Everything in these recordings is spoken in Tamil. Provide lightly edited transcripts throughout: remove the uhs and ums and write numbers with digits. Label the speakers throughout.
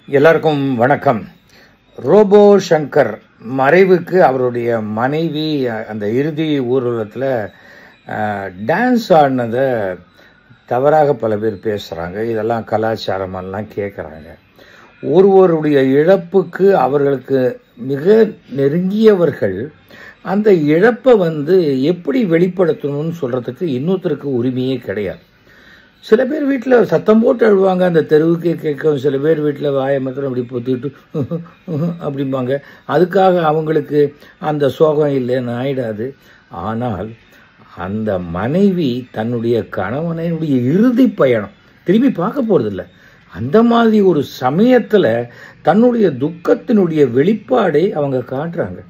Speaker 1: எல்லாருக்கும் வணக்கம். ரோபோ சங்கர் மறைவுக்கு அவருடைய மனைவி அந்த இறுதி ஊர்வலத்தில் டான்ஸ் ஆடினதை தவறாக பல பேர் பேசுகிறாங்க. இதெல்லாம் கலாச்சாரமெல்லாம் கேட்குறாங்க. ஒருவருடைய இழப்புக்கு அவர்களுக்கு மிக நெருங்கியவர்கள் அந்த இழப்பை எப்படி வெளிப்படுத்தணும்னு சொல்கிறதுக்கு இன்னொருத்தருக்கு உரிமையே கிடையாது. சில பேர் வீட்டில் சத்தம் போட்டு அழுவாங்க, அந்த தெருவுக்கே கேட்கும். சில பேர் வீட்டில் வாயை மாத்திரம் அப்படி பொத்திட்டு அப்படிம்பாங்க. அதுக்காக அவங்களுக்கு அந்த சோகம் இல்லைன்னு ஆயிடாது. ஆனால் அந்த மனைவி தன்னுடைய கணவனுடைய இறுதி பயணம் திரும்பி பார்க்க போகிறதில்ல. அந்த மாதிரி ஒரு சமயத்தில் தன்னுடைய துக்கத்தினுடைய வெளிப்பாடை அவங்க காட்டுறாங்க.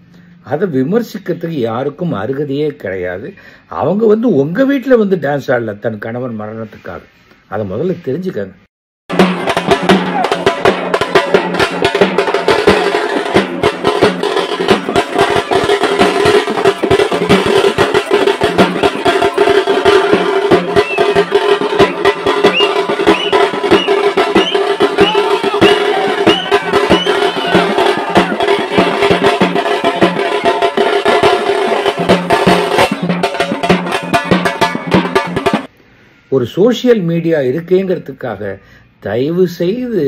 Speaker 1: அதை விமர்சிக்கிறதுக்கு யாருக்கும் அருகதையே கிடையாது. அவங்க உங்கள் வீட்டில் டான்ஸ் ஆடல தன் கணவன் மரணத்துக்காக. அதை முதல்ல தெரிஞ்சுக்கங்க. ஒரு சோசியல் மீடியா இருக்கேங்கிறதுக்காக தயவு செய்து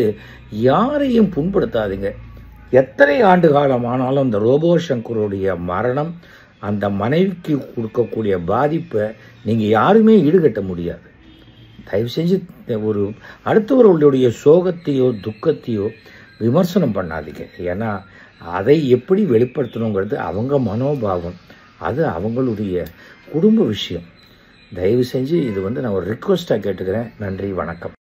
Speaker 1: யாரையும் புண்படுத்தாதீங்க. எத்தனை ஆண்டு காலம் ஆனாலும் அந்த ரோபோ சங்கருடைய மரணம் அந்த மனைவிக்கு கொடுக்கக்கூடிய பாதிப்பை நீங்கள் யாருமே ஈடுகட்ட முடியாது. தயவு செஞ்சு ஒரு அடுத்தவர்களுடைய சோகத்தையோ துக்கத்தையோ விமர்சனம் பண்ணாதீங்க. ஏன்னா அதை எப்படி வெளிப்படுத்தணுங்கிறது அவங்க மனோபாவம், அது அவங்களுடைய குடும்ப விஷயம். தயவு செஞ்சு இது நான் ஒரு ரிக்வெஸ்ட்டாக கேட்டுக்கிறேன். நன்றி, வணக்கம்.